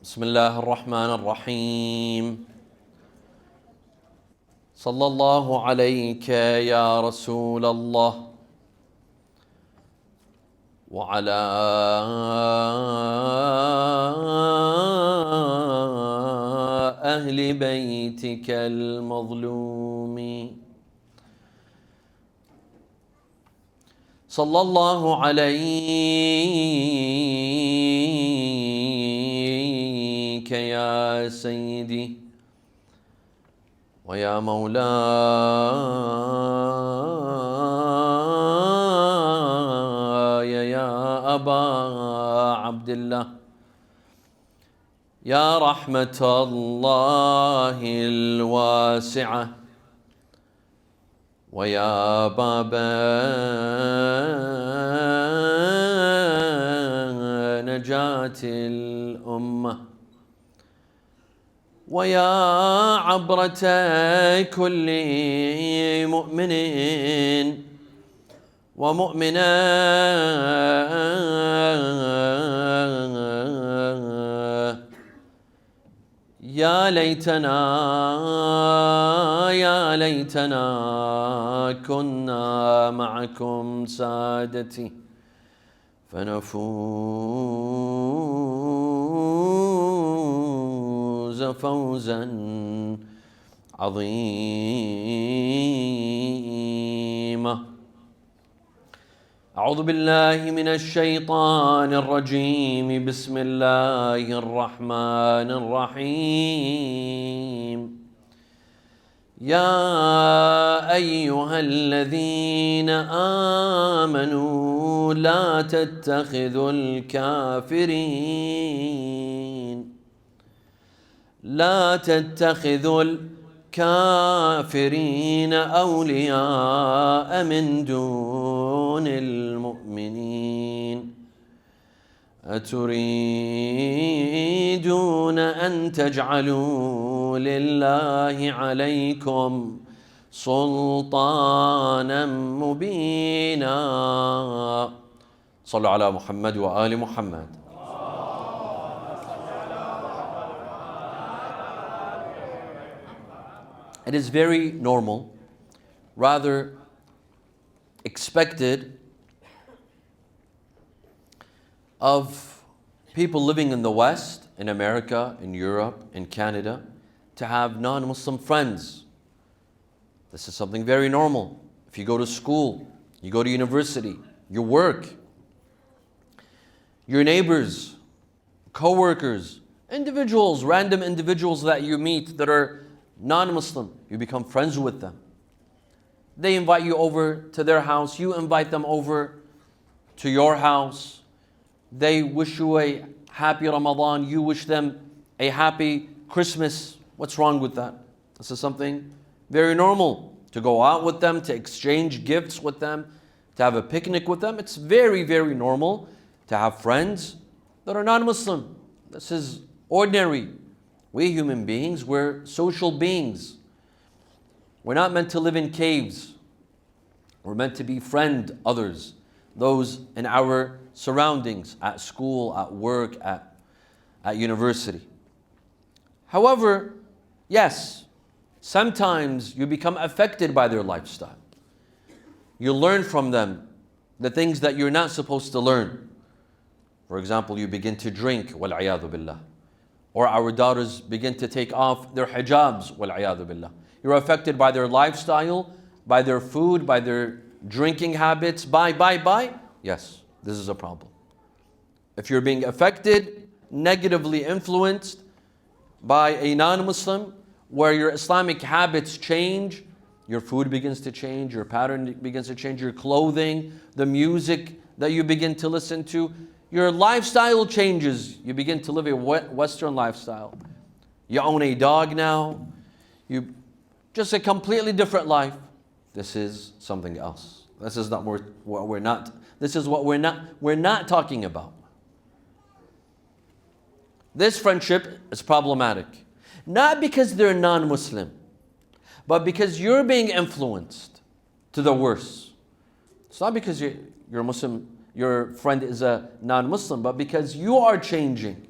بسم الله الرحمن الرحيم. صلى الله عليك يا رسول الله وعلى أهل بيتك المظلومين. صلى الله عليك يا سيدي ويا مولاي يا أبا عبد الله، يا رحمة الله الواسعة ويا باب نجاة الأمة ويا عبرة كل مؤمن ومؤمنة، يا ليتنا كنا معكم سادتي فنفوز فوزا عظيما. أعوذ بالله من الشيطان الرجيم. بسم الله الرحمن الرحيم. يا أيها الذين آمنوا لا تتخذوا الكافرين أولياء من دون المؤمنين. أتريدون أن تجعلوا لله عليكم سلطانا مبينا. صلوا على محمد وآل محمد. It is very normal, rather expected, of people living in the West, in America, in Europe, in Canada, to have non-Muslim friends. This is something very normal. If you go to school, you go to university, you work, your neighbors, co-workers, individuals, random individuals that you meet that are non-Muslim, you become friends with them. They invite you over to their house, you invite them over to your house. They wish you a happy Ramadan, you wish them a happy Christmas. What's wrong with that? This is something very normal. To go out with them, to exchange gifts with them, to have a picnic with them. It's very, very normal to have friends that are non-Muslim. This is ordinary. We human beings, we're social beings. We're not meant to live in caves. We're meant to befriend others, those in our surroundings, at school, at work, at university. However, yes, sometimes you become affected by their lifestyle. You learn from them the things that you're not supposed to learn. For example, you begin to drink, wal-'iyadhu billah. Or our daughters begin to take off their hijabs, wal-'iyadhu billah. You're affected by their lifestyle, by their food, by their drinking habits, by. Yes, this is a problem. If you're being affected, negatively influenced by a non-Muslim, where your Islamic habits change, your food begins to change, your pattern begins to change, your clothing, the music that you begin to listen to, your lifestyle changes. You begin to live a Western lifestyle. You own a dog now. You just a completely different life. This is something else. This is not what we're not. This is what we're not talking about. This friendship is problematic. Not because they're non-Muslim, but because you're being influenced to the worse. It's not because you're Muslim, your friend is a non-Muslim, but because you are changing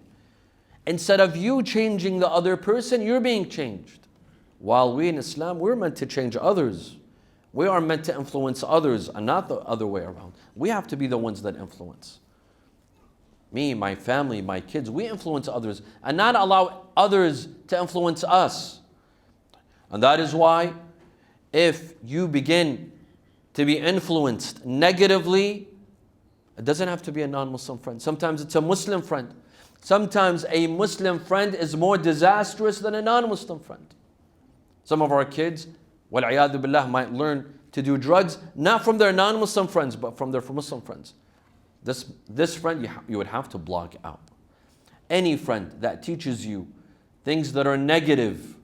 Instead of you changing the other person, you're being changed. While we in Islam, we're meant to change others. We are meant to influence others and not the other way around. We have to be the ones that influence. Me, my family, my kids, we influence others and not allow others to influence us. And that is why if you begin to be influenced negatively, it doesn't have to be a non-Muslim friend. Sometimes it's a Muslim friend. Sometimes a Muslim friend is more disastrous than a non-Muslim friend. Some of our kids, wal-'iyadhu billah, might learn to do drugs, not from their non-Muslim friends, but from their Muslim friends. This friend you would have to block out. Any friend that teaches you things that are negative,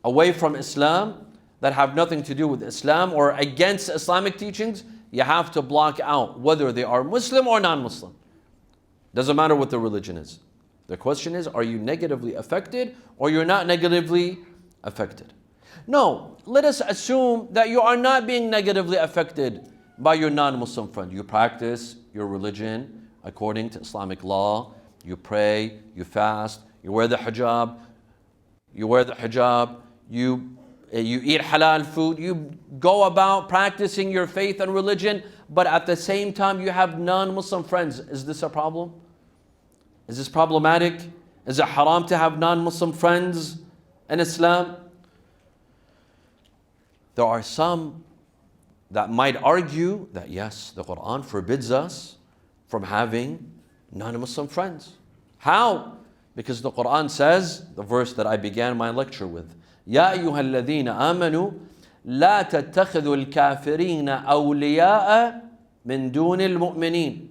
away from Islam, that have nothing to do with Islam or against Islamic teachings, you have to block out, whether they are Muslim or non-Muslim. Doesn't matter what the religion is. The question is, are you negatively affected or you're not negatively affected? No, let us assume that you are not being negatively affected by your non-Muslim friend. You practice your religion according to Islamic law. You pray, you fast, you wear the hijab. You eat halal food. You go about practicing your faith and religion, but at the same time you have non-Muslim friends. Is this a problem? Is this problematic? Is it haram to have non-Muslim friends in Islam? There are some that might argue that yes, the Quran forbids us from having non-Muslim friends. How? Because the Quran says, the verse that I began my lecture with, يَا أَيُّهَا الَّذِينَ آمَنُوا لَا تَتَّخِذُوا الْكَافِرِينَ أَوْلِيَاءَ مِن دُونِ الْمُؤْمِنِينَ.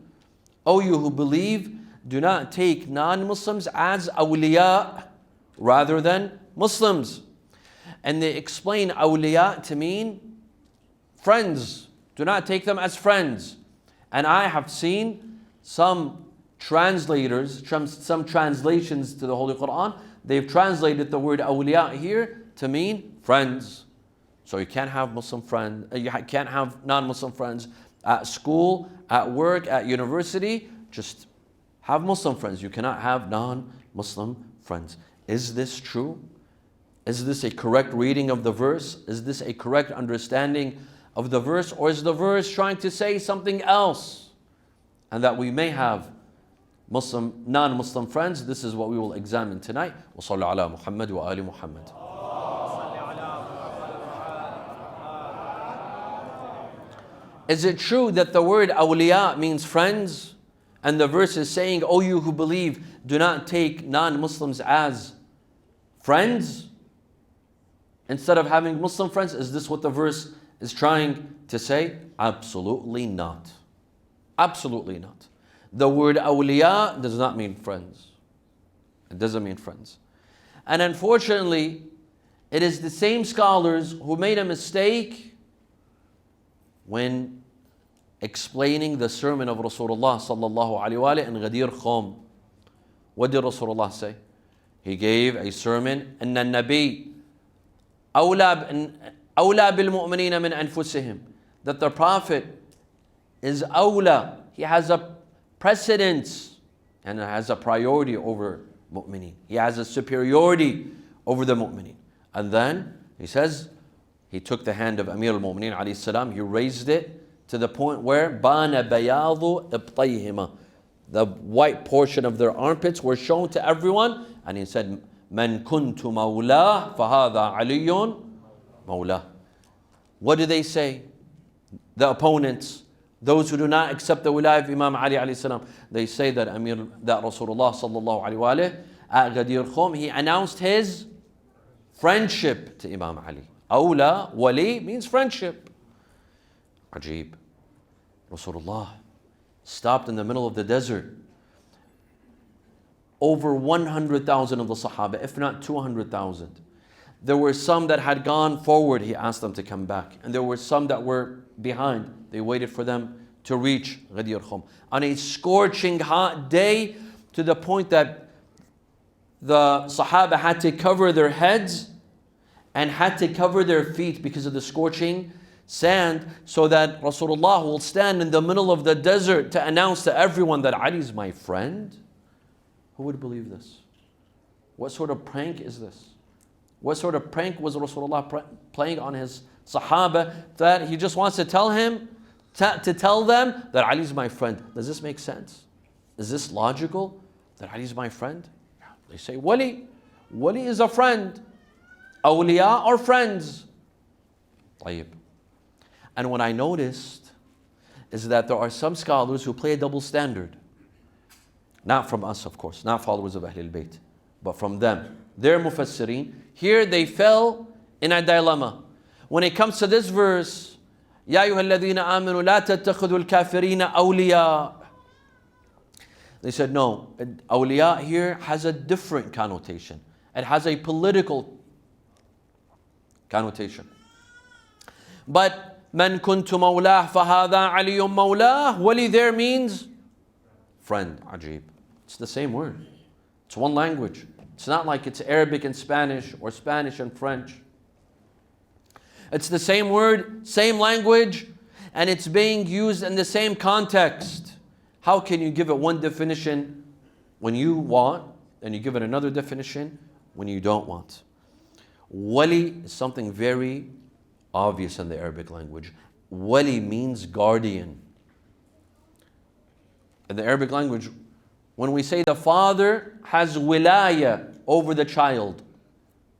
O you who believe, do not take non-Muslims as awliya rather than Muslims. And they explain awliya to mean friends. Do not take them as friends. And I have seen some translators, some translations to the Holy Quran, they've translated the word awliya here to mean friends. So you can't have Muslim friends, you can't have non-Muslim friends at school, at work, at university. Just have Muslim friends. You cannot have non-Muslim friends. Is this true? Is this a correct reading of the verse? Is this a correct understanding of the verse? Or is the verse trying to say something else? And that we may have Muslim, non-Muslim friends. This is what we will examine tonight. Wa sallu ala Muhammad wa ali Muhammad. Is it true that the word awliya means friends? And the verse is saying, O you who believe, do not take non-Muslims as friends instead of having Muslim friends? Is this what the verse is trying to say? Absolutely not. Absolutely not. The word awliya does not mean friends. It doesn't mean friends. And unfortunately, it is the same scholars who made a mistake when explaining the sermon of Rasulullah sallallahu alaihi wasallam in Ghadir Khum. What did Rasulullah say? He gave a sermon, أن النبي أولى بالمؤمنين من أنفسهم, that the Prophet is awla. He has a precedence and has a priority over mu'mineen. He has a superiority over the mu'mineen. And then he says, he took the hand of Amir al-Mu'mineen alayhi salam, he raised it to the point where bana bayadu ibtayhima, the white portion of their armpits were shown to everyone, and he said, Man kuntu mawlah fahadha aliyun mawlah. What do they say? The opponents, those who do not accept the wilayah of Imam Ali alayhi salam, they say that Rasulullah sallallahu alayhi wa alayhi, at Ghadir Khum, he announced his friendship to Imam Ali. Awla, wali means friendship. Ajib. Rasulullah stopped in the middle of the desert. Over 100,000 of the Sahaba, if not 200,000. There were some that had gone forward, he asked them to come back. And there were some that were behind. They waited for them to reach Ghadir Khum. On a scorching hot day, to the point that the Sahaba had to cover their heads and had to cover their feet because of the scorching sand, so that Rasulullah will stand in the middle of the desert to announce to everyone that Ali is my friend. Who would believe this? What sort of prank is this? What sort of prank was Rasulullah playing on his Sahaba that he just wants to tell them that Ali is my friend? Does this make sense? Is this logical that Ali is my friend? They say Wali. Wali is a friend. Awliya are friends. طيب. And what I noticed is that there are some scholars who play a double standard. Not from us, of course, not followers of Ahlul Bayt, but from them. Their mufassirin. Here they fell in a dilemma. When it comes to this verse, يا أيها الذين آمنوا لا تتخذوا الكافرين أولياء. They said no, awliya here has a different connotation. It has a political connotation. But من كنت مولاه فهذا علي مولاه. Wali there means friend. Ajib. It's the same word. It's one language. It's not like it's Arabic and Spanish or Spanish and French. It's the same word, same language, and it's being used in the same context. How can you give it one definition when you want, and you give it another definition when you don't want? Wali is something very obvious in the Arabic language. Wali means guardian. In the Arabic language, when we say the father has wilaya over the child,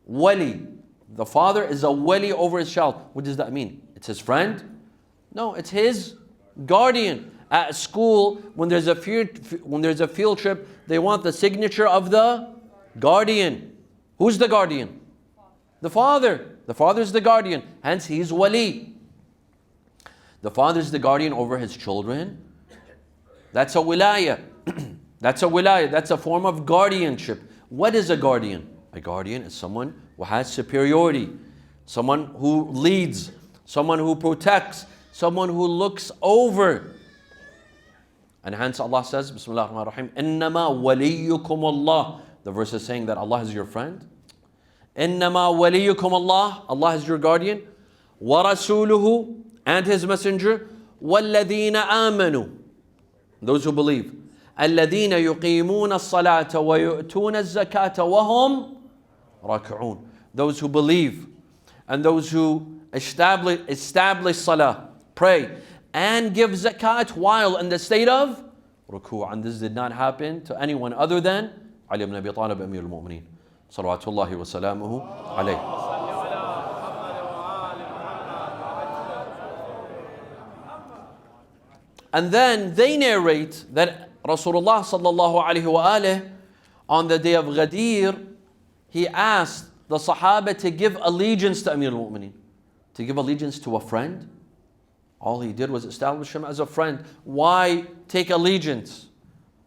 wali, the father is a wali over his child. What does that mean? It's his friend? No, it's his guardian. At school, when there's a field trip, they want the signature of the guardian. Who's the guardian? The father. The father is the guardian. Hence, he's wali. The father is the guardian over his children. That's a wilaya. That's a wilaya. That's a form of guardianship. What is a guardian? A guardian is someone who has superiority, someone who leads, someone who protects, someone who looks over. And hence Allah says, Bismillah ar-Rahman ar-Rahim, إِنَّمَا وَلِيُّكُمُ اللَّهِ. The verse is saying that Allah is your friend. إِنَّمَا وَلِيُّكُمُ اللَّهِ. Allah is your guardian. وَرَسُولُهُ. And His messenger. وَالَّذِينَ آمَنُوا. Those who believe. الَّذِينَ يُقِيمُونَ الصَّلَاةَ وَيُؤْتُونَ الزَّكَاةَ وَهُمْ رَكِعُونَ. Those who believe and those who establish salah, pray, and give zakat while in the state of ruku'. And this did not happen to anyone other than Ali ibn Abi Talib, Amir al-Mu'mineen. Salawatullahi wa salamuhu alayhi. And then they narrate that Rasulullah sallallahu alayhi wa alayhi, on the day of Ghadir, he asked the Sahaba to give allegiance to Amir al-Mu'mineen, to give allegiance to a friend. All he did was establish him as a friend. Why take allegiance?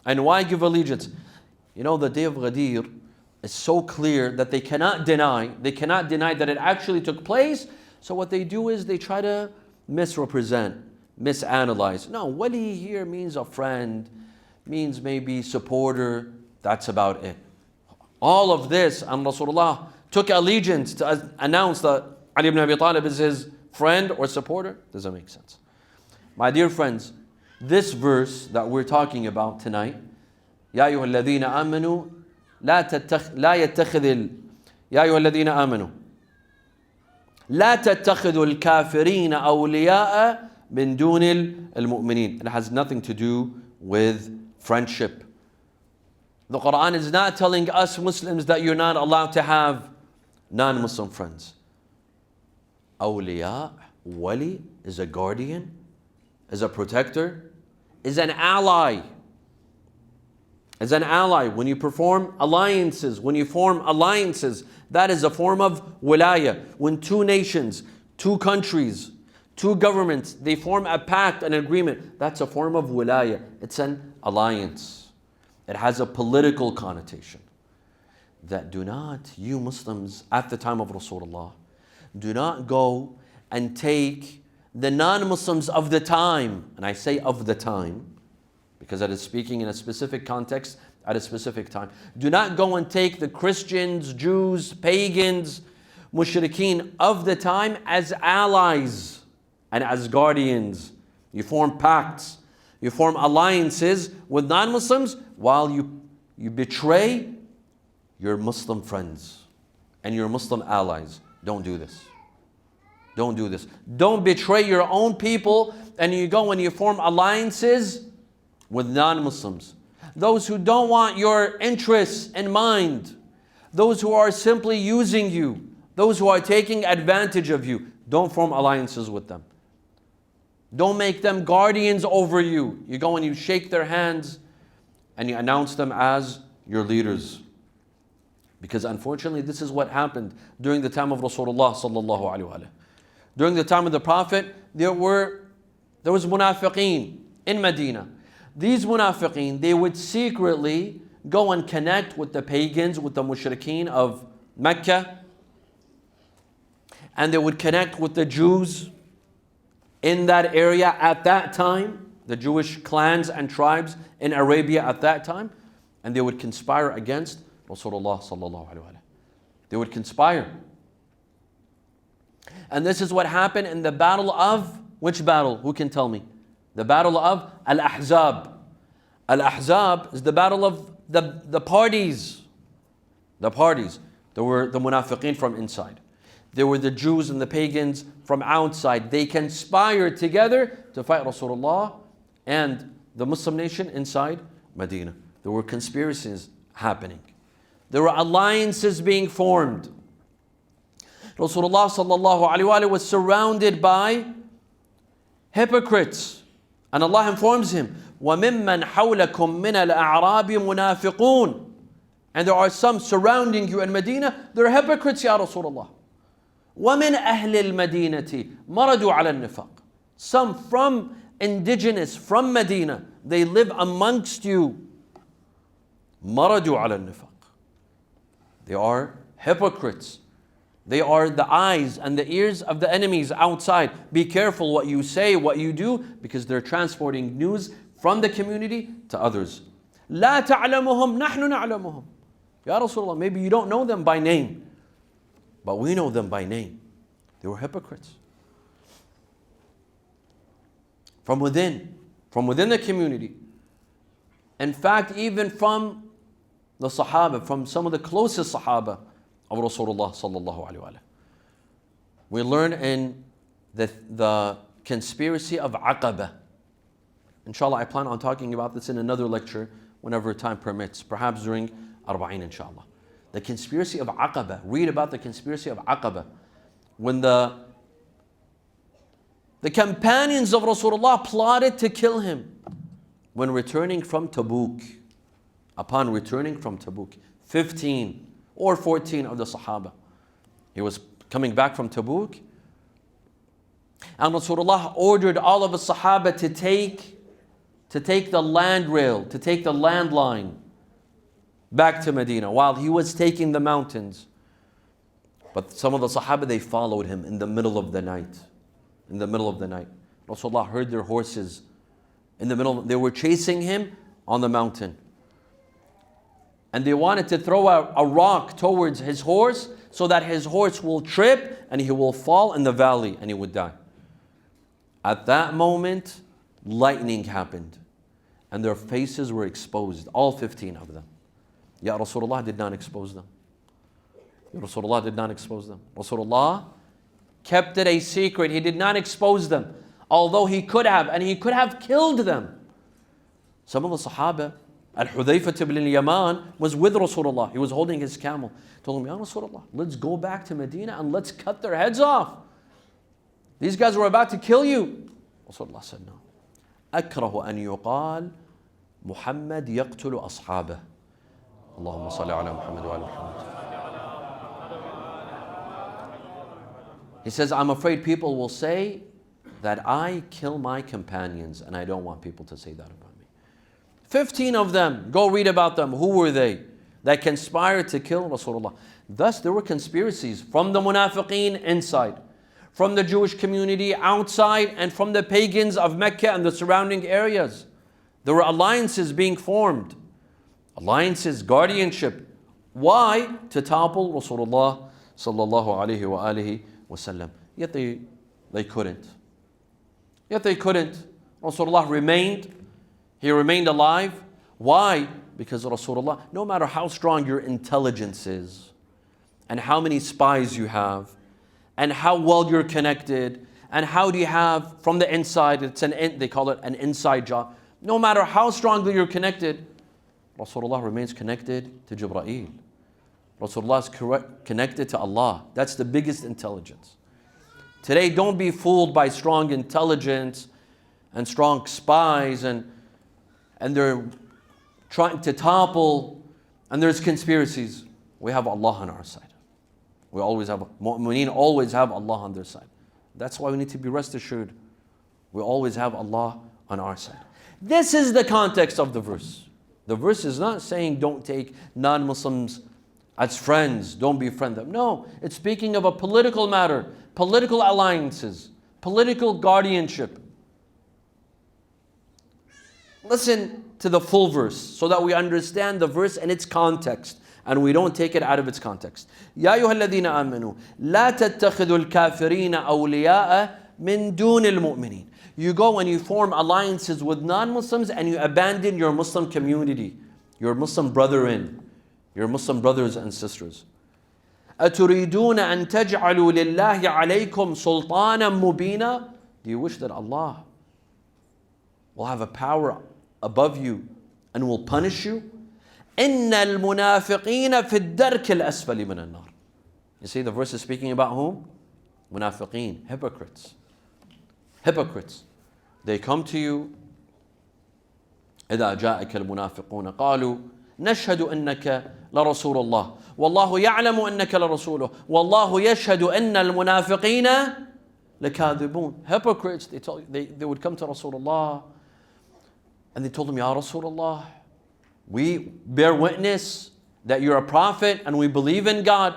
And why give allegiance? You know, the day of Ghadir is so clear that they cannot deny that it actually took place. So what they do is they try to misrepresent, misanalyze. No, wali here means a friend, means maybe supporter. That's about it. All of this, and Rasulullah took allegiance to announce that Ali ibn Abi Talib is his friend or supporter. Doesn't make sense. My dear friends, this verse that we're talking about tonight, يا أيها الذين آمنوا لا يتخذ يا أيها الذين آمنوا لا تتخذوا الكافرين أولياء من دون المؤمنين. It has nothing to do with friendship. The Quran is not telling us Muslims that you're not allowed to have non-Muslim friends. Awliya, wali, is a guardian, is a protector, is an ally. Is an ally. When you form alliances, that is a form of wilaya. When two nations, two countries, two governments, they form a pact, an agreement, that's a form of wilaya. It's an alliance. It has a political connotation. That do not, you Muslims at the time of Rasulullah, do not go and take the non-Muslims of the time, and I say of the time, because that is speaking in a specific context at a specific time. Do not go and take the Christians, Jews, pagans, mushrikeen of the time as allies and as guardians. You form pacts, you form alliances with non-Muslims while you betray your Muslim friends and your Muslim allies. Don't do this. Don't do this. Don't betray your own people and you go and you form alliances with non-Muslims. Those who don't want your interests in mind. Those who are simply using you. Those who are taking advantage of you. Don't form alliances with them. Don't make them guardians over you. You go and you shake their hands and you announce them as your leaders. Because unfortunately, this is what happened during the time of Rasulullah sallallahu alaihi wasallam. During the time of the Prophet, there was munafiqeen in Medina. These munafiqeen, they would secretly go and connect with the pagans, with the mushrikeen of Mecca. And they would connect with the Jews in that area at that time, the Jewish clans and tribes in Arabia at that time. And they would conspire against Rasulullah sallallahu alaihi wasallam. They would conspire. And this is what happened in the battle of, which battle? Who can tell me? The battle of Al-Ahzab. Al-Ahzab is the battle of the parties. The parties. There were the munafiqeen from inside. There were the Jews and the pagans from outside. They conspired together to fight Rasulullah and the Muslim nation inside Medina. There were conspiracies happening. There were alliances being formed. Rasulullah sallallahu alaihi wasallam was surrounded by hypocrites. And Allah informs him, وَمِمَّنْ حَوْلَكُمْ مِنَ الْأَعْرَابِ مُنَافِقُونَ. And there are some surrounding you in Medina, they're hypocrites, Ya Rasulullah. وَمِنْ أَهْلِ الْمَدِينَةِ مَرَدُوا عَلَى النِّفَاقِ. Some from indigenous, from Medina, they live amongst you. مَرَدُوا عَلَى النِّفَاقِ. They are hypocrites. They are the eyes and the ears of the enemies outside. Be careful what you say, what you do, because they're transporting news from the community to others. لا تعلمهم نحن نعلمهم. Ya Rasulullah, maybe you don't know them by name, but we know them by name. They were hypocrites. From within the community. In fact, even from the Sahaba, from some of the closest Sahaba of Rasulullah sallallahu alaihi wasallam. We learn in the conspiracy of Aqaba. Inshallah, I plan on talking about this in another lecture whenever time permits, perhaps during Arba'in, inshallah. The conspiracy of Aqaba. Read about the conspiracy of Aqaba. When the companions of Rasulullah plotted to kill him when returning from Tabuk. Upon returning from Tabuk, 15 or 14 of the Sahaba. He was coming back from Tabuk. And Rasulullah ordered all of the Sahaba to take the land rail, to take the landline back to Medina while he was taking the mountains. But some of the Sahaba, they followed him in the middle of the night. In the middle of the night. Rasulullah heard their horses in the middle. They were chasing him on the mountain. And they wanted to throw a rock towards his horse so that his horse will trip and he will fall in the valley and he would die. At that moment, lightning happened and their faces were exposed, all 15 of them. Ya Rasulullah did not expose them. Ya Rasulullah did not expose them. Rasulullah kept it a secret. He did not expose them, although he could have, and he could have killed them. Some of the Sahaba, Al-Hudayfa ibn al-Yaman was with Rasulullah. He was holding his camel. Told him, Ya Rasulullah, let's go back to Medina and let's cut their heads off. These guys were about to kill you. Rasulullah said, no. أكره أن يقال محمد يقتل أصحابه. اللهم صل على محمد وعلى محمد. He says, I'm afraid people will say that I kill my companions, and I don't want people to say that about me. 15 of them, go read about them. Who were they that conspired to kill Rasulullah? Thus, there were conspiracies from the munafiqeen inside, from the Jewish community outside, and from the pagans of Mecca and the surrounding areas. There were alliances being formed. Alliances, guardianship. Why? To topple Rasulullah sallallahu alayhi wa alihi wasallam. Yet they couldn't. Yet they couldn't. Rasulullah remained. He remained alive. Why? Because Rasulullah, no matter how strong your intelligence is, and how many spies you have, and how well you're connected, and how do you have from the inside, they call it an inside job. No matter how strongly you're connected, Rasulullah remains connected to Jibreel. Rasulullah is connected to Allah. That's the biggest intelligence. Today, don't be fooled by strong intelligence and strong spies, and they're trying to topple, and there's conspiracies. We have Allah on our side. We always have, mu'mineen always have Allah on their side. That's why we need to be rest assured. We always have Allah on our side. This is the context of the verse. The verse is not saying don't take non-Muslims as friends, don't befriend them. No, it's speaking of a political matter, political alliances, political guardianship. Listen to the full verse so that we understand the verse and its context and we don't take it out of its context. يا أيها الذين آمنوا لا تتخذوا الكافرين أولياء من دون المؤمنين. You go and you form alliances with non-Muslims and you abandon your Muslim community, your Muslim brethren, your Muslim brothers and sisters. أتريدون أن تجعلوا لله عليكم سلطانا مبينا. Do you wish that Allah will have a power above you and will punish you? إن المنافقين في الدرك الأسفل من النار. You see, the verse is speaking about whom? Munafiqeen, hypocrites. Hypocrites. They come to you. إذا جاءك المنافقون قالوا نشهد أنك لرسول الله والله يعلم أنك لرسوله والله يشهد أن المنافقين لكاذبون. Hypocrites, they would come to Rasulullah and they told him, Ya Rasulullah, we bear witness that you're a prophet and we believe in God,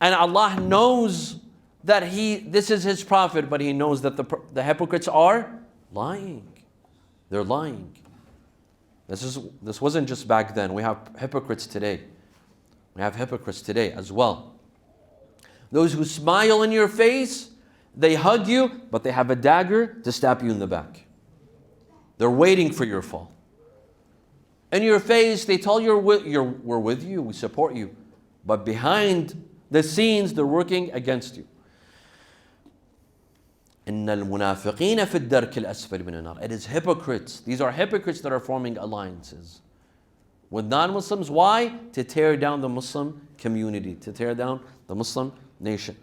and Allah knows that this is his prophet, but he knows that the hypocrites are lying. They're lying. This wasn't just back then. We have hypocrites today. We have hypocrites today as well. Those who smile in your face, they hug you, but they have a dagger to stab you in the back. They're waiting for your fall. In your face, they tell you we're with you, we support you. But behind the scenes, they're working against you. إن المنافقين في الدرك الأسفل من النار. It is hypocrites. These are hypocrites that are forming alliances with non-Muslims. Why? To tear down the Muslim community, to tear down the Muslim nation.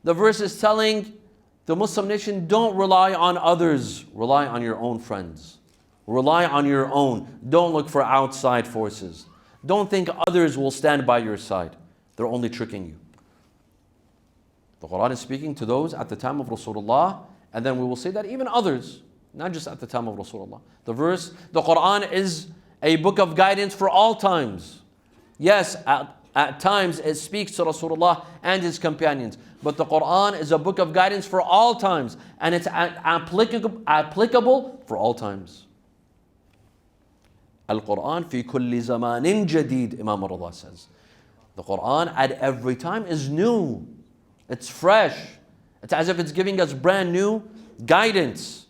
The verse is telling the Muslim nation, don't rely on others, rely on your own friends. Rely on your own. Don't look for outside forces. Don't think others will stand by your side. They're only tricking you. The Quran is speaking to those at the time of Rasulullah, and then we will say that even others, not just at the time of Rasulullah. The Quran is a book of guidance for all times. Yes, at times it speaks to Rasulullah and his companions, but the Quran is a book of guidance for all times, and it's applicable for all times. Al-Quran fi kulli zamanin jadid, Imam al-Rida says. The Quran at every time is new. It's fresh. It's as if it's giving us brand new guidance,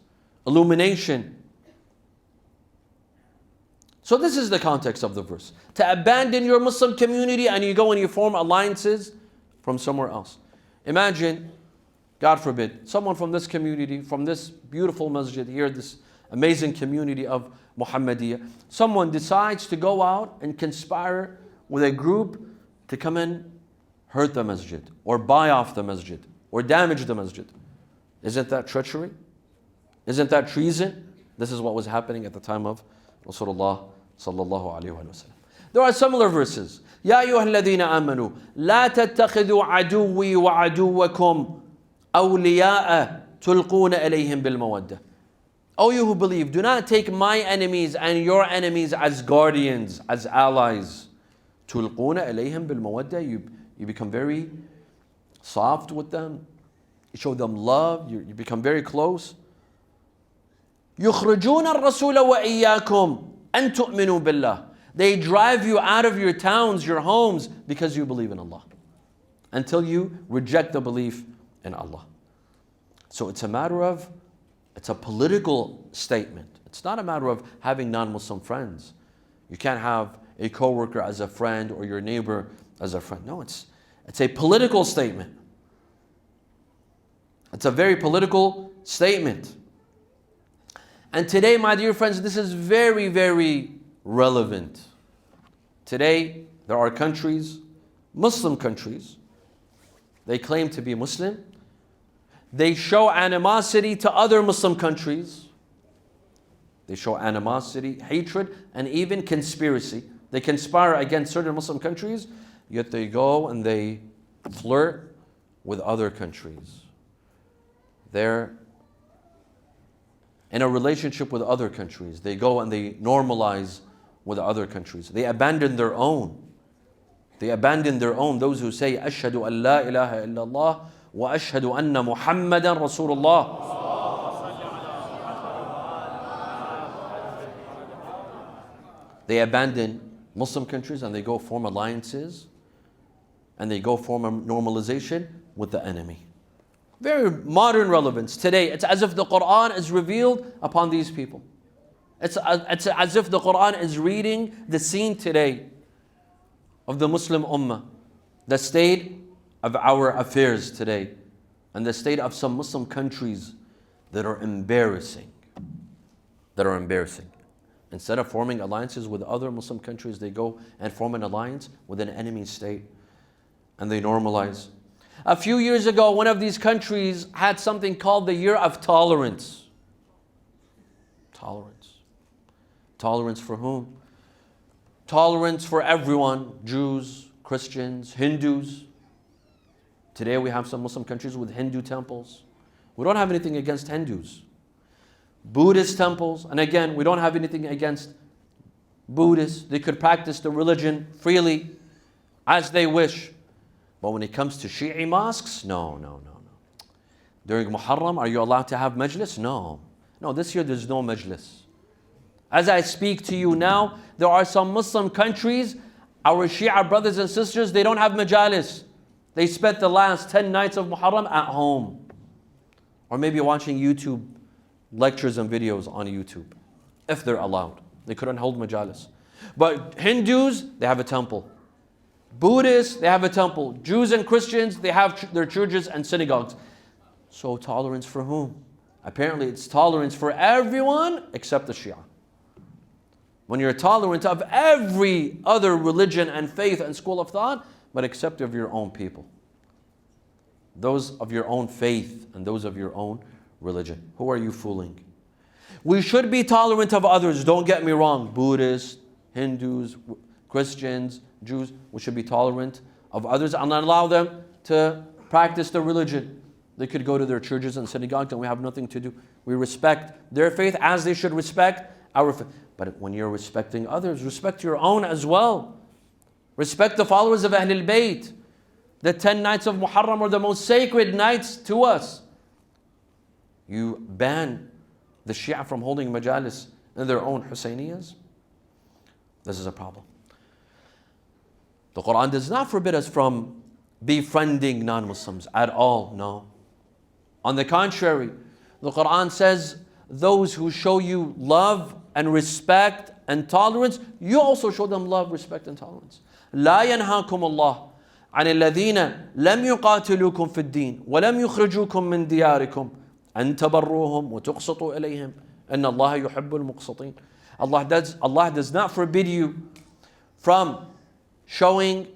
illumination. So this is the context of the verse. To abandon your Muslim community and you go and you form alliances from somewhere else. Imagine, God forbid, someone from this community, from this beautiful masjid here, this amazing community of Muhammadiyah, someone decides to go out and conspire with a group to come and hurt the masjid, or buy off the masjid, or damage the masjid. Isn't that treachery? Isn't that treason? This is what was happening at the time of Rasulullah sallallahu alaihi wasallam. There are similar verses. يا أيها الذين آمنوا لا تتخذوا عدوي وعدوكم أولياء تلقون إليهم بالمودة. O you who believe, do not take my enemies and your enemies as guardians, as allies. تلقون إليهم بالمودة. You become very soft with them. You show them love. You become very close. يخرجون الرسول وإياكم أن تؤمنوا بالله. They drive you out of your towns, your homes, because you believe in Allah. Until you reject the belief in Allah. So it's a matter of, it's a political statement. It's not a matter of having non-Muslim friends. You can't have a coworker as a friend or your neighbor as a friend. No, it's a political statement. It's a very political statement. And today, my dear friends, this is very, very relevant. Today, there are countries, Muslim countries, they claim to be Muslim. They show animosity to other Muslim countries. They show animosity, hatred, and even conspiracy. They conspire against certain Muslim countries, yet they go and they flirt with other countries. They're in a relationship with other countries. They go and they normalize with other countries. They abandon their own. They abandon their own. Those who say, Ashhadu an la ilaha illallah wa ashhadu anna Muhammadan Rasulullah. They abandon Muslim countries and they go form alliances and they go form a normalization with the enemy. Very modern relevance. Today, it's as if the Quran is revealed upon these people. It's as if the Quran is reading the scene today of the Muslim Ummah, the state of our affairs today, and the state of some Muslim countries that are embarrassing. Instead of forming alliances with other Muslim countries, they go and form an alliance with an enemy state, and they normalize. A few years ago, one of these countries had something called the Year of Tolerance. Tolerance. Tolerance for whom? Tolerance for everyone. Jews, Christians, Hindus. Today we have some Muslim countries with Hindu temples. We don't have anything against Hindus. Buddhist temples, and again, we don't have anything against Buddhists. They could practice the religion freely as they wish. But when it comes to Shi'i mosques, no. During Muharram, are you allowed to have majlis? No, this year there's no majlis. As I speak to you now, there are some Muslim countries, our Shia brothers and sisters, they don't have majalis. They spent the last 10 nights of Muharram at home. Or maybe watching YouTube lectures and videos on YouTube, if they're allowed. They couldn't hold majalis. But Hindus, they have a temple. Buddhists, they have a temple. Jews and Christians, they have their churches and synagogues. So tolerance for whom? Apparently it's tolerance for everyone except the Shia. When you're tolerant of every other religion and faith and school of thought, but except of your own people. Those of your own faith and those of your own religion. Who are you fooling? We should be tolerant of others, don't get me wrong. Buddhists, Hindus, Christians, Jews, we should be tolerant of others and allow them to practice their religion. They could go to their churches and synagogues and we have nothing to do. We respect their faith as they should respect our faith. But when you're respecting others, respect your own as well. Respect the followers of Ahlul Bayt. The 10 nights of Muharram are the most sacred nights to us. You ban the Shia from holding majalis in their own Husseyniyas. This is a problem. The Quran does not forbid us from befriending non-Muslims at all, no. On the contrary, the Quran says, those who show you love and respect and tolerance, you also show them love, respect and tolerance. لا ينهاكم الله عن الذين لم يقاتلوكم في الدين ولم يخرجوكم من دياركم أن تبروهم وتقسطوا إليهم إن الله يحب المقسطين. Allah does not forbid you from showing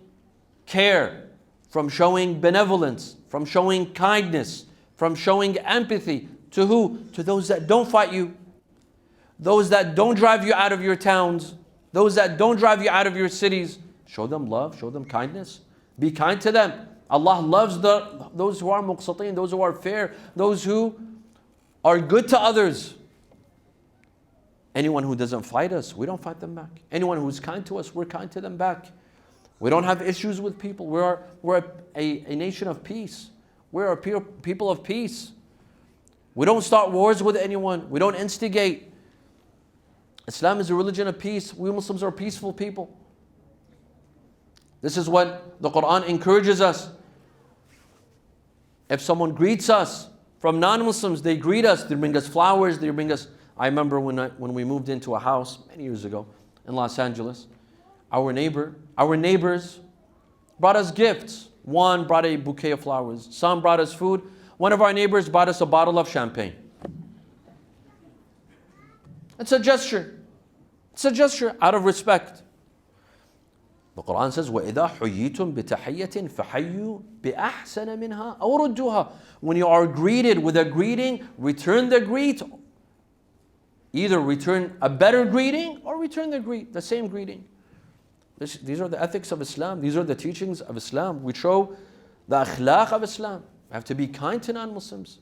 care, from showing benevolence, from showing kindness, from showing empathy. To who? To those that don't fight you, those that don't drive you out of your towns, those that don't drive you out of your cities. Show them love, show them kindness. Be kind to them. Allah loves those who are muqsateen, those who are fair, those who are good to others. Anyone who doesn't fight us, we don't fight them back. Anyone who's kind to us, we're kind to them back. We don't have issues with people. We're a nation of peace. We're a people of peace. We don't start wars with anyone. We don't instigate. Islam is a religion of peace. We Muslims are peaceful people. This is what the Quran encourages us. If someone greets us from non-Muslims, they greet us, they bring us flowers, they bring us I remember when we moved into a house many years ago in Los Angeles, our neighbors brought us gifts. One brought a bouquet of flowers. Some brought us food. One of our neighbors brought us a bottle of champagne. It's a gesture. It's a gesture out of respect. The Quran says, وَإِذَا حُيِّيتُم بِتَحِيَّةٍ فَحَيُّوا بِأَحْسَنَ مِنْهَا أَوْ رُدُّوهَا. When you are greeted with a greeting, return the greet. Either return a better greeting or return the same greeting. These are the ethics of Islam. These are the teachings of Islam. We show the akhlaq of Islam. We have to be kind to non-Muslims.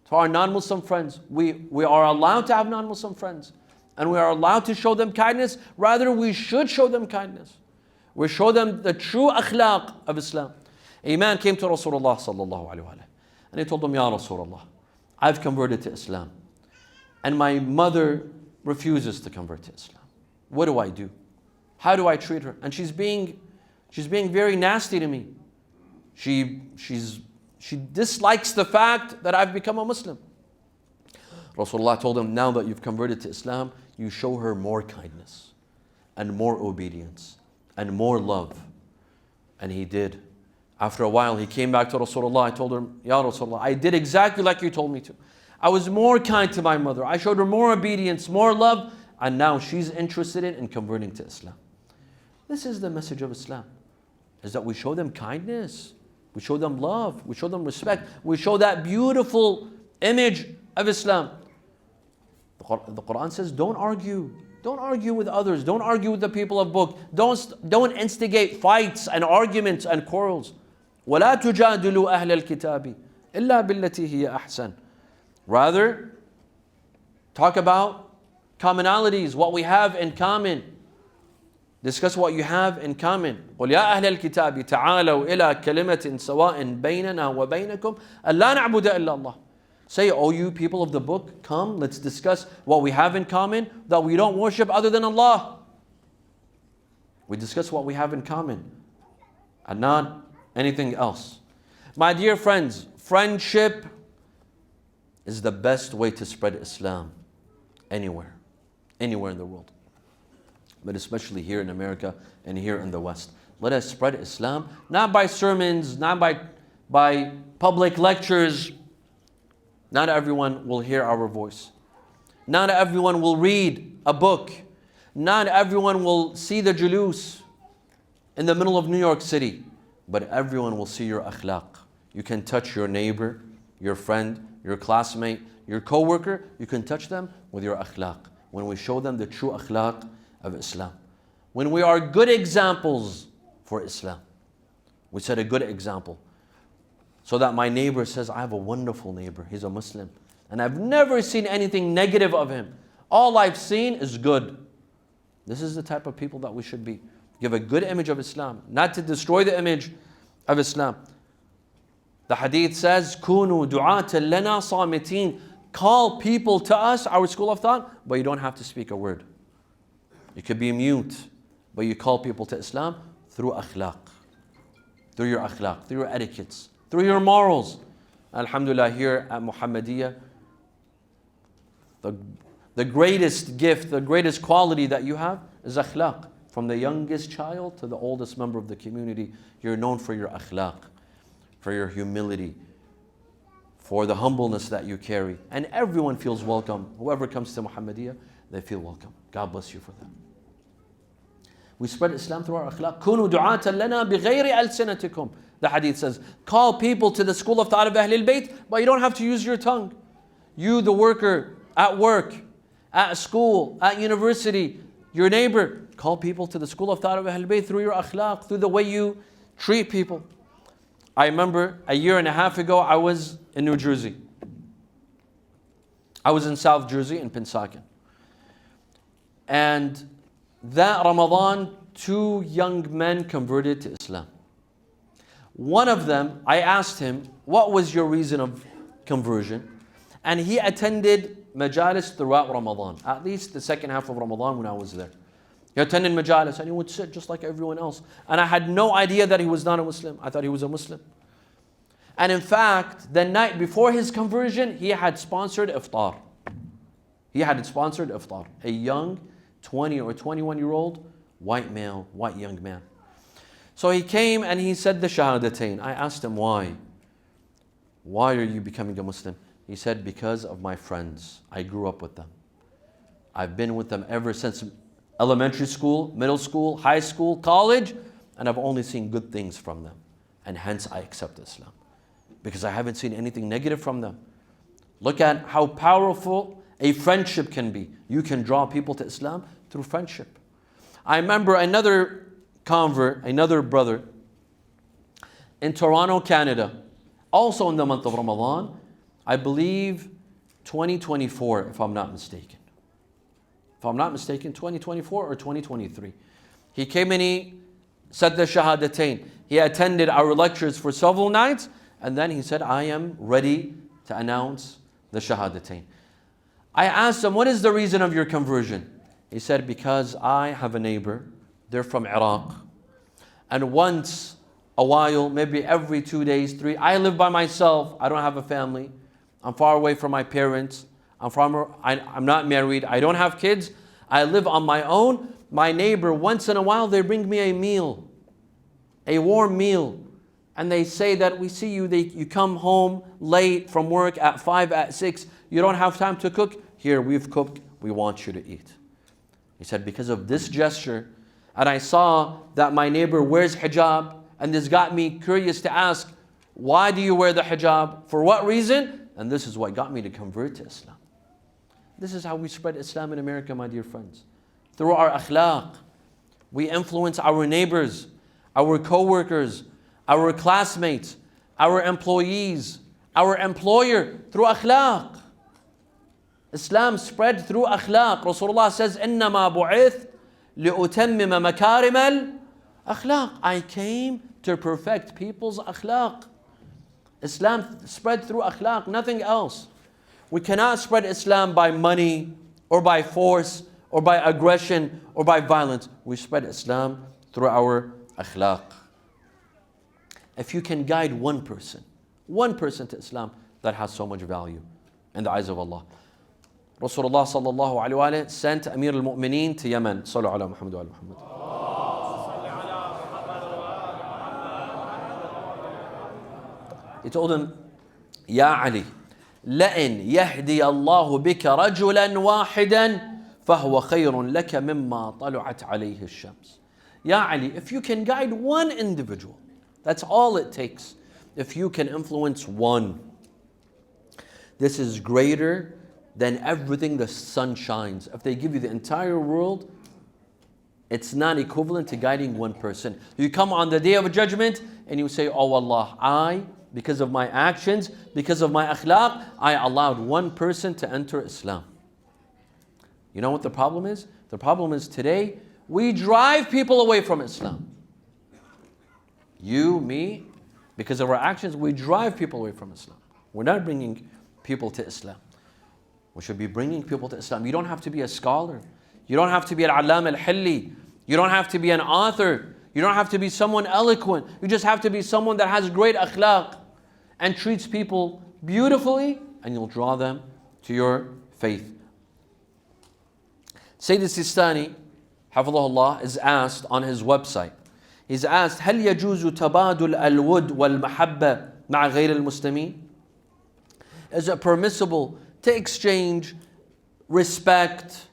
To our non-Muslim friends. We are allowed to have non-Muslim friends. And we are allowed to show them kindness. Rather, we should show them kindness. We show them the true akhlaq of Islam. A man came to Rasulullah sallallahu alaihi wasallam, and he told him, Ya Rasulullah, I've converted to Islam, and my mother refuses to convert to Islam. What do I do? How do I treat her? And she's being very nasty to me. She dislikes the fact that I've become a Muslim. Rasulullah told him, now that you've converted to Islam, you show her more kindness and more obedience and more love. And he did. After a while, he came back to Rasulullah. I told him, Ya Rasulullah, I did exactly like you told me to. I was more kind to my mother. I showed her more obedience, more love, and now she's interested in converting to Islam. This is the message of Islam, is that we show them kindness, we show them love, we show them respect, we show that beautiful image of Islam. The Quran says, don't argue. Don't argue with others. Don't argue with the people of book. Don't instigate fights and arguments and quarrels. وَلَا تُجَادِلُوا أَهْلَ الْكِتَابِ إِلَّا بِالَّتِي هِيَ أَحْسَنُ. Rather, talk about commonalities, what we have in common. Discuss what you have in common. قُلْ يَا أَهْلَ الْكِتَابِ تَعَالَوْا إِلَى كَلِمَةٍ سَوَاءٍ بَيْنَنَا وَبَيْنَكُمْ أَلَّا نَعْبُدَ إِلَّا اللَّهِ. Say, oh you people of the book, come, let's discuss what we have in common, that we don't worship other than Allah. We discuss what we have in common and not anything else. My dear friends, friendship is the best way to spread Islam anywhere in the world. But especially here in America and here in the West. Let us spread Islam, not by sermons, not by public lectures. Not everyone will hear our voice. Not everyone will read a book. Not everyone will see the julus in the middle of New York City. But everyone will see your akhlaq. You can touch your neighbor, your friend, your classmate, your co-worker. You can touch them with your akhlaq. When we show them the true akhlaq of Islam. When we are good examples for Islam. We set a good example. So that my neighbor says, I have a wonderful neighbor. He's a Muslim. And I've never seen anything negative of him. All I've seen is good. This is the type of people that we should be. Give a good image of Islam. Not to destroy the image of Islam. The hadith says, كُونُوا دُعَاةً لَنَا صَامِتِينَ. Call people to us, our school of thought, but you don't have to speak a word. You could be mute, but you call people to Islam through akhlaq. Through your akhlaq, through your etiquettes. Through your morals. Alhamdulillah, here at Muhammadiyah, the greatest gift, the greatest quality that you have is akhlaq. From the youngest child to the oldest member of the community, you're known for your akhlaq, for your humility, for the humbleness that you carry. And everyone feels welcome. Whoever comes to Muhammadiyah, they feel welcome. God bless you for that. We spread Islam through our akhlaq. كُونُوا دُعَاةً لَنَا بِغَيْرِ أَلْسِنَتِكُمْ. The hadith says, call people to the school of thought of Ahlul Bayt, but you don't have to use your tongue. You, the worker, at work, at school, at university, your neighbor, call people to the school of thought of Ahlul Bayt through your akhlaq, through the way you treat people. I remember a year and a half ago, I was in New Jersey. I was in South Jersey, in Pensacola. And that Ramadan, 2 young men converted to Islam. One of them, I asked him, what was your reason of conversion? And he attended majalis throughout Ramadan, at least the second half of Ramadan when I was there. He attended majalis and he would sit just like everyone else. And I had no idea that he was not a Muslim. I thought he was a Muslim. And in fact, the night before his conversion, he had sponsored iftar. He had sponsored iftar. A young 20 or 21-year-old white male, white young man. So he came and he said the shahadatain. I asked him why. Why are you becoming a Muslim? He said, because of my friends. I grew up with them. I've been with them ever since elementary school, middle school, high school, college, and I've only seen good things from them. And hence I accept Islam. Because I haven't seen anything negative from them. Look at how powerful a friendship can be. You can draw people to Islam through friendship. I remember another convert, another brother in Toronto, Canada, also in the month of Ramadan, I believe 2024, if I'm not mistaken. If I'm not mistaken, 2024 or 2023. He came and he said the shahadatain. He attended our lectures for several nights, and then he said, I am ready to announce the shahadatain. I asked him, what is the reason of your conversion? He said, because I have a neighbor, they're from Iraq. And once a while, maybe every 2 days, 3, I live by myself, I don't have a family. I'm far away from my parents. I'm not married, I don't have kids. I live on my own. My neighbor, once in a while, they bring me a meal, a warm meal. And they say that we see you, you come home late from work at 5, at 6. You don't have time to cook. Here, we've cooked. We want you to eat. He said, because of this gesture, and I saw that my neighbor wears hijab, and this got me curious to ask, why do you wear the hijab? For what reason? And this is what got me to convert to Islam. This is how we spread Islam in America, my dear friends. Through our akhlaq. We influence our neighbors, our co-workers, our classmates, our employees, our employer, through akhlaq. Islam spread through akhlaq. Rasulullah says, إِنَّمَا بُعِثْتُ لِأُتَمِّمَ مَكَارِمَ الْأَخْلَاقِ. I came to perfect people's akhlaq. Islam spread through akhlaq, nothing else. We cannot spread Islam by money or by force or by aggression or by violence. We spread Islam through our akhlaq. If you can guide one person to Islam, that has so much value in the eyes of Allah. Rasulullah sallallahu alayhi wa sallam sent Amir al-Mu'mineen to Yemen. Sallu ala Muhammad wa ala Muhammad. He told him, Ya Ali, لَإِنْ يَهْدِيَ اللَّهُ بِكَ رَجُلًا وَاحِدًا فَهُوَ خَيْرٌ لَكَ مِمَّا طَلُعَتْ عَلَيْهِ الشَّمْسِ. Ya Ali, if you can guide one individual, that's all it takes. If you can influence one, this is greater than everything the sun shines. If they give you the entire world, it's not equivalent to guiding one person. You come on the day of judgment and you say, oh Allah, because of my actions, because of my akhlaq, I allowed one person to enter Islam. You know what the problem is? The problem is today, we drive people away from Islam. You, me, because of our actions, we drive people away from Islam. We're not bringing people to Islam. We should be bringing people to Islam. You don't have to be a scholar. You don't have to be an alam al-hilli. You don't have to be an author. You don't have to be someone eloquent. You just have to be someone that has great akhlaq and treats people beautifully, and you'll draw them to your faith. Sayyid al-Sistani, hafidhahullah, is asked on his website. He's asked, هل يجوز تبادل الود والمحبة مع غير المسلمين? Is it permissible to exchange respect,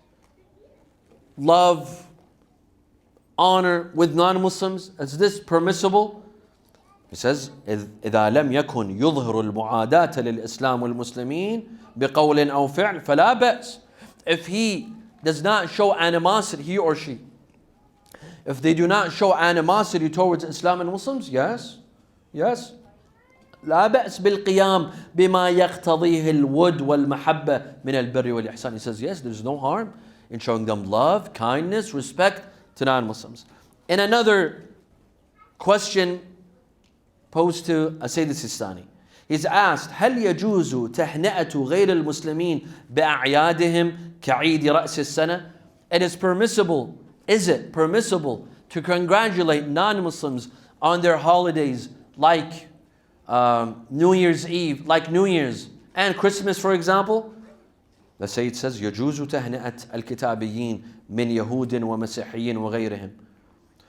love, honor with non-Muslims? Is this permissible? He says, إذا لم يكن يظهر المعاداة للإسلام والمسلمين بقول أو فعل فلا بأس. If he does not show animosity, he or she, if they do not show animosity towards Islam and Muslims, yes. لا بأس بالقيام بما يقتضيه الود والمحبة من البر والإحسان. He says, yes, there's no harm in showing them love, kindness, respect to non-Muslims. In another question posed to Sayyid al-Sistani, he's asked, هل يجوز تهنئة غير المسلمين بأعيادهم كعيد رأس السنة? Is it permissible to congratulate non-Muslims on their holidays like New Year's Eve, like New Year's and Christmas, for example? The Sayyid says, يجوز تهنئة الكتابيين من يهود ومسيحيين وغيرهم.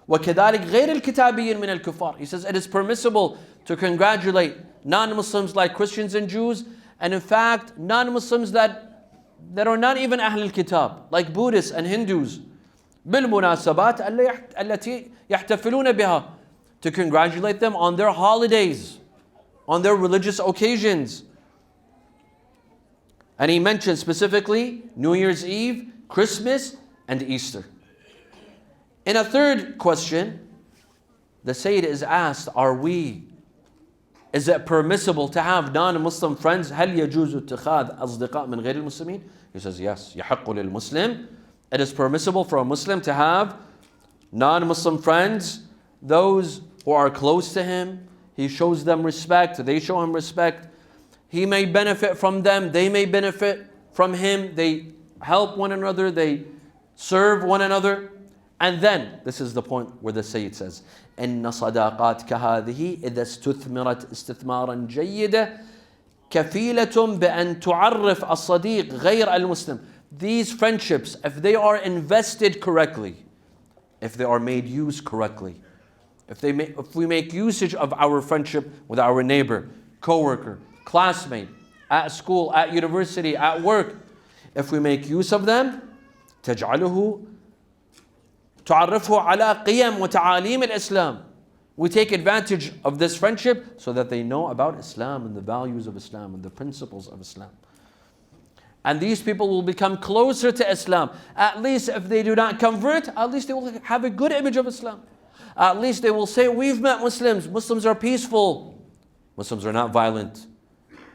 وكذلك غير الكتابيين من الكفار. He says it is permissible to congratulate non-Muslims like Christians and Jews, and in fact non-Muslims that are not even Ahl al-Kitab, like Buddhists and Hindus. بالمناسبات التي يحتفلون بها. To congratulate them on their holidays, on their religious occasions. And he mentioned specifically New Year's Eve, Christmas, and Easter. In a third question, the Sayyid is asked, is it permissible to have non-Muslim friends? هل يجوز اتخاذ أصدقاء من غير المسلمين? He says, yes. يحق للمسلم. It is permissible for a Muslim to have non-Muslim friends, those who are close to him. He shows them respect, they show him respect. He may benefit from them, they may benefit from him. They help one another, they serve one another. And then, this is the point where the Sayyid says, إن صداقات كهذه إذا استثمرت استثمارا جيدا كفيلة بأن تعرف الصديق غير المسلم. These friendships, if they are invested correctly, if they are made use correctly, if we make usage of our friendship with our neighbor, co-worker, classmate, at school, at university, at work, if we make use of them, تعرفه على قيم وتعاليم الإسلام. We take advantage of this friendship so that they know about Islam and the values of Islam and the principles of Islam. And these people will become closer to Islam. At least if they do not convert, at least they will have a good image of Islam. At least they will say, we've met Muslims. Muslims are peaceful. Muslims are not violent.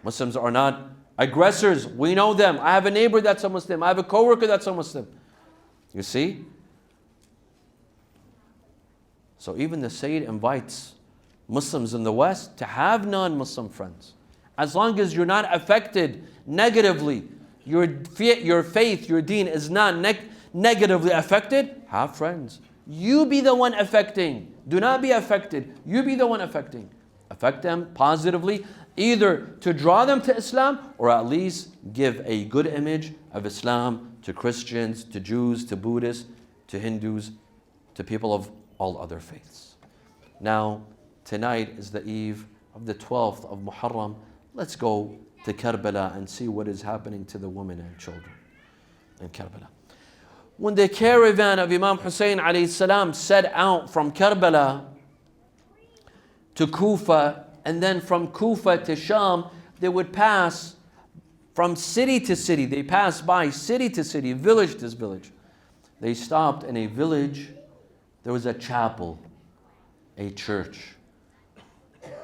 Muslims are not aggressors. We know them. I have a neighbor that's a Muslim. I have a co-worker that's a Muslim. You see? So even the Sayyid invites Muslims in the West to have non-Muslim friends. As long as you're not affected negatively, your faith, your deen is not negatively affected, have friends. You be the one affecting. Do not be affected. You be the one affecting. Affect them positively, either to draw them to Islam or at least give a good image of Islam to Christians, to Jews, to Buddhists, to Hindus, to people of all other faiths. Now, tonight is the eve of the 12th of Muharram. Let's go to Kerbala and see what is happening to the women and children in Kerbala. When the caravan of Imam Hossein alayhi salam set out from Kerbala to Kufa, and then from Kufa to Sham, they would pass from city to city. They passed by city to city, village to village. They stopped in a village. There was a chapel, a church.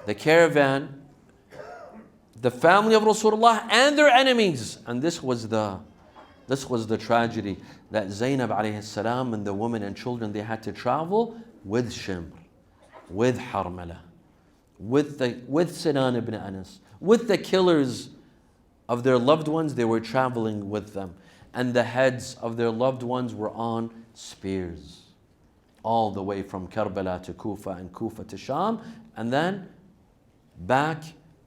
The caravan, the family of Rasulullah and their enemies. And this was the tragedy, that Zainab alayhi salam and the women and children, they had to travel with Shimr, with Harmala, with Sinan ibn Anas, with the killers of their loved ones. They were traveling with them. And the heads of their loved ones were on spears, all the way from Kerbala to Kufa and Kufa to Sham, and then back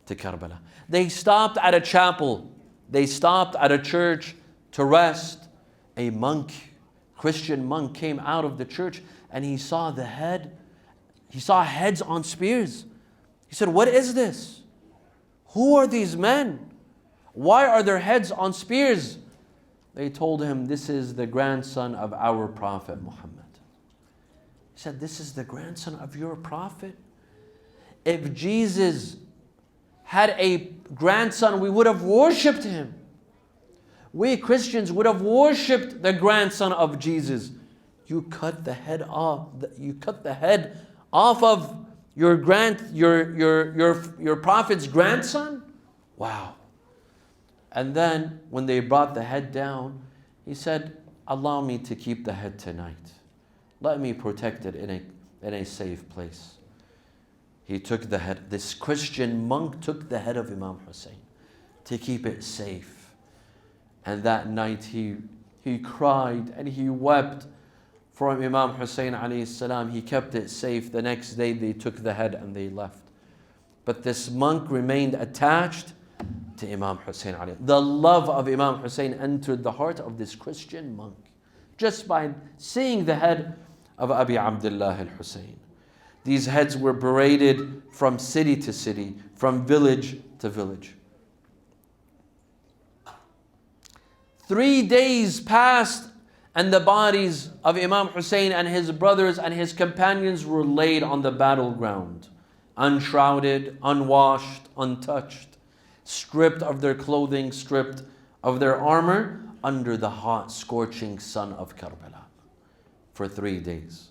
to Kerbala. They stopped at a chapel. They stopped at a church to rest. A monk, Christian monk, came out of the church and he saw the head. He saw heads on spears. He said, "What is this? Who are these men? Why are their heads on spears?" They told him, "This is the grandson of our Prophet Muhammad." He said, "This is the grandson of your Prophet? If Jesus had a grandson, we would have worshipped him. We Christians would have worshipped the grandson of Jesus. You cut the head off. You cut the head off of your prophet's grandson? Wow." And then when they brought the head down, he said, "Allow me to keep the head tonight. Let me protect it in a safe place." He took the head. This Christian monk took the head of Imam Hussein to keep it safe. And that night he cried and he wept for Imam Hussein alayhi salam. He kept it safe. The next day they took the head and they left. But this monk remained attached to Imam Hussein alayhi. The love of Imam Hussein entered the heart of this Christian monk just by seeing the head of Abi Abdullah al-Hussein. These heads were paraded from city to city, from village to village. 3 days passed and the bodies of Imam Hussein and his brothers and his companions were laid on the battleground, unshrouded, unwashed, untouched, stripped of their clothing, stripped of their armor, under the hot, scorching sun of Kerbala for 3 days.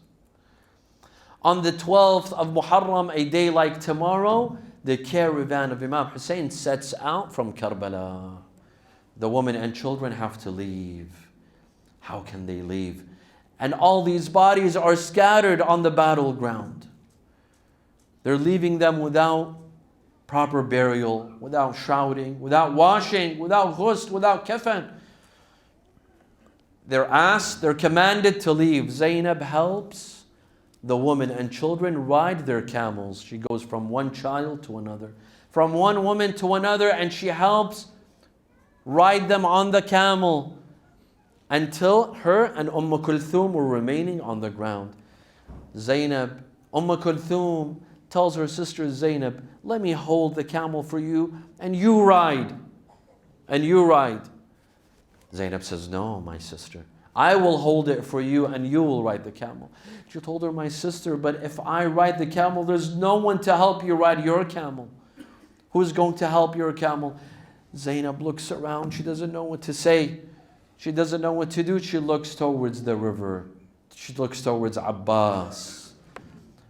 On the 12th of Muharram, a day like tomorrow, the caravan of Imam Hussein sets out from Kerbala. The women and children have to leave. How can they leave? And all these bodies are scattered on the battleground. They're leaving them without proper burial, without shrouding, without washing, without ghusl, without kafan. They're commanded to leave. Zainab helps the women and children ride their camels. She goes from one child to another, from one woman to another, and she helps ride them on the camel until her and Kulthum were remaining on the ground. Zainab, Kulthum tells her sister Zainab, let me hold the camel for you and you ride. And you ride. Zainab says, no, my sister. I will hold it for you and you will ride the camel. She told her, my sister, but if I ride the camel, there's no one to help you ride your camel. Who's going to help your camel? Zainab looks around. She doesn't know what to say. She doesn't know what to do. She looks towards the river. She looks towards Abbas,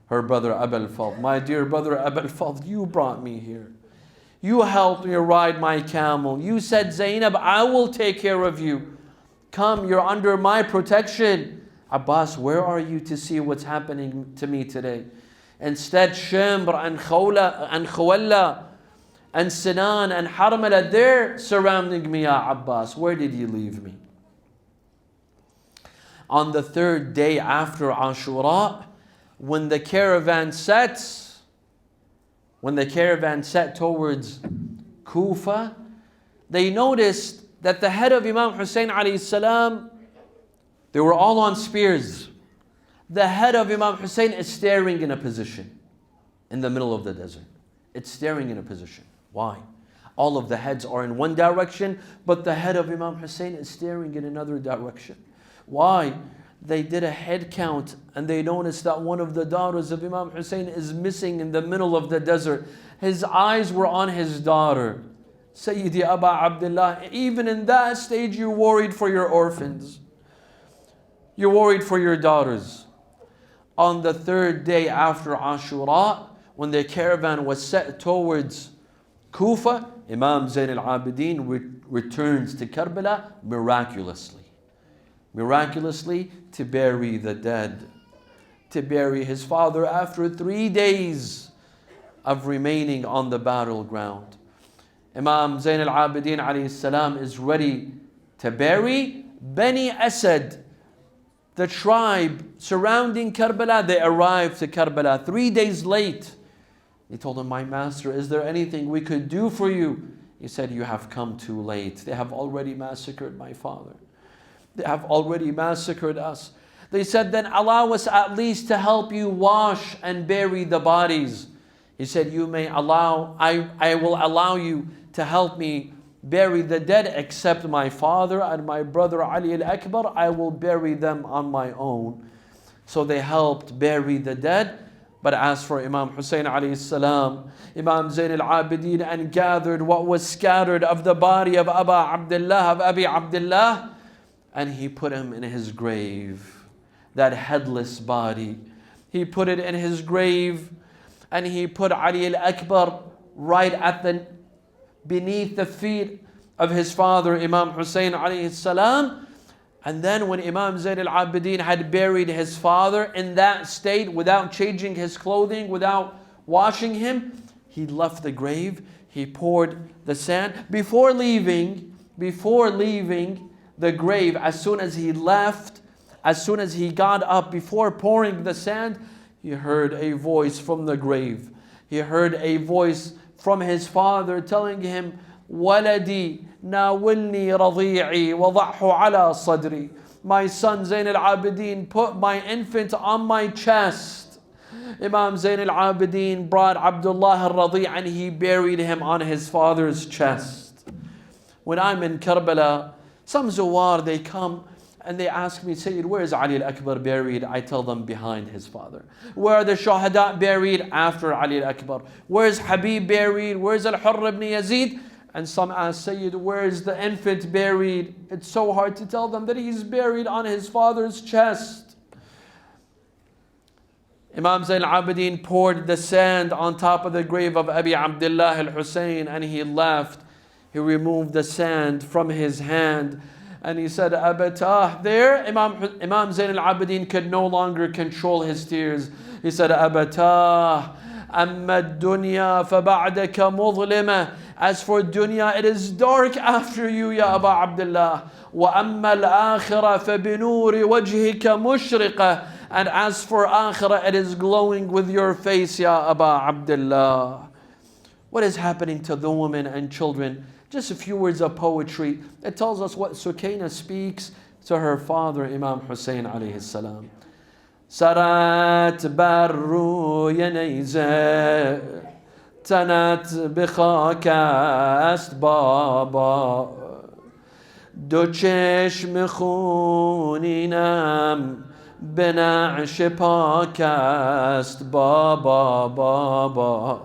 her brother Abul Fadl. My dear brother Abul Fadl, you brought me here. You helped me ride my camel. You said, Zainab, I will take care of you. Come, you're under my protection. Abbas, where are you to see what's happening to me today? Instead, Shimr and Khawalla and Sinan and Harmala, they're surrounding me, Ya Abbas. Where did you leave me? On the 3rd day after Ashura, when the caravan set towards Kufa, they noticed that the head of Imam Hussein alayhi salam, they were all on spears. The head of Imam Hussein is staring in a position in the middle of the desert. It's staring in a position. Why? All of the heads are in one direction, but the head of Imam Hussein is staring in another direction. Why? They did a head count and they noticed that one of the daughters of Imam Hussein is missing in the middle of the desert. His eyes were on his daughter. Sayyidi Aba Abdullah, even in that stage you're worried for your orphans. You're worried for your daughters. On the 3rd day after Ashura, when the caravan was set towards Kufa, Imam Zain al-Abidin returns to Kerbala miraculously. Miraculously to bury the dead. To bury his father after 3 days of remaining on the battleground. Imam Zain al-Abidin alayhi salam is ready to bury Bani Asad, the tribe surrounding Kerbala. They arrived to Kerbala 3 days late. He told him, my master, is there anything we could do for you? He said, you have come too late. They have already massacred my father. They have already massacred us. They said, then allow us at least to help you wash and bury the bodies. He said, you may allow, I will allow you to help me bury the dead, except my father and my brother Ali al-Akbar. I will bury them on my own. So they helped bury the dead. But as for Imam Hussein alayhi salam, Imam Zain al-Abidin and gathered what was scattered of the body of Abi Abdullah, and he put him in his grave, that headless body. He put it in his grave, and he put Ali al-Akbar right at beneath the feet of his father, Imam Hussein alayhi salam. And then when Imam Zain al-Abidin had buried his father in that state, without changing his clothing, without washing him, he left the grave, he poured the sand. Before leaving the grave, as soon as he left, as soon as he got up, before pouring the sand, he heard a voice from the grave. He heard a voice from his father telling him, ولدي ناولني رضيعي وضعه على صدري. My son Zain al-Abidin, put my infant on my chest. Imam Zain al-Abidin brought Abdullah al-Radi' and he buried him on his father's chest. When I'm in Kerbala, some Zawar, they come and they ask me, Sayyid, where is Ali al-Akbar buried? I tell them, behind his father. Where are the Shuhada buried? After Ali al-Akbar. Where is Habib buried? Where is Al-Hurr ibn Yazid? And some ask, Sayyid, where is the infant buried? It's so hard to tell them that he's buried on his father's chest. Imam Zain al-Abidin poured the sand on top of the grave of Abi Abdullah al-Hussein and he left. He removed the sand from his hand and he said, Abatah. There, Imam Zain al-Abidin could no longer control his tears. He said, Abatah, amma dunya fa ba'daka mudlima. As for dunya, it is dark after you, ya Aba Abdullah. Wa amma al-akhirah fa binuri wajhika mushriqah. And as for akhirah, it is glowing with your face, ya Aba Abdullah. What is happening to the women and children? Just a few words of poetry. It tells us what Sukaina speaks to her father, Imam Hussein alayhi salam. Sarat barru yanayza tanat bikhakast baba do cheshm khuninam بنعش پاکست بابا بابا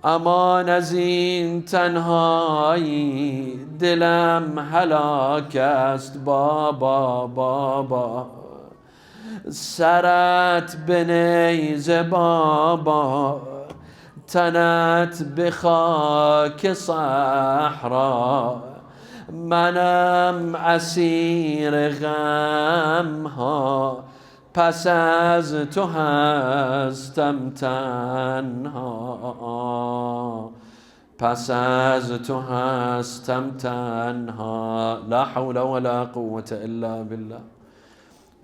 امان از این تنهایی دلم هلاک است بابا بابا سرت بنیزه بابا تنت بخاک صحرا منم اسیر غم ها پس از تو هستم تنها پس از تو هستم تنها لا حول ولا قوة إلا بالله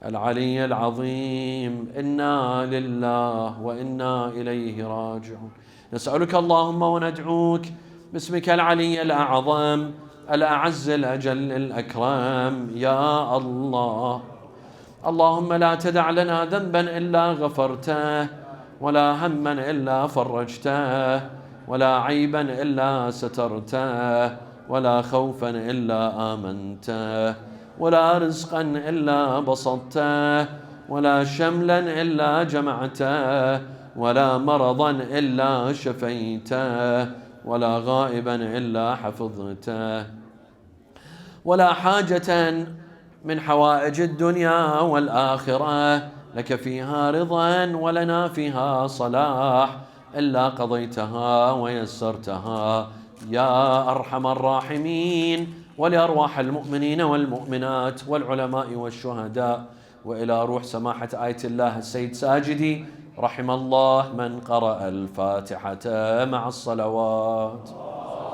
العلي العظيم إنا لله وإنا إليه راجعون نسألك اللهم وندعوك باسمك العلي الأعظم الأعز الأجل الأكرم يا الله اللهم لا تدع لنا ذنبا إلا غفرته ولا هما إلا فرجته ولا عيبا إلا سترته ولا خوفا إلا آمنته ولا رزقا إلا بسطته ولا شملا إلا جمعته ولا مرضا إلا شفيته ولا غائبا إلا حفظته ولا حاجة من حوائج الدنيا والآخرة لك فيها رضا ولنا فيها صلاح إلا قضيتها ويسرتها يا أرحم الراحمين ولأرواح المؤمنين والمؤمنات والعلماء والشهداء وإلى روح سماحة آية الله السيد ساجدي رحم الله من قرأ الفاتحة مع الصلوات.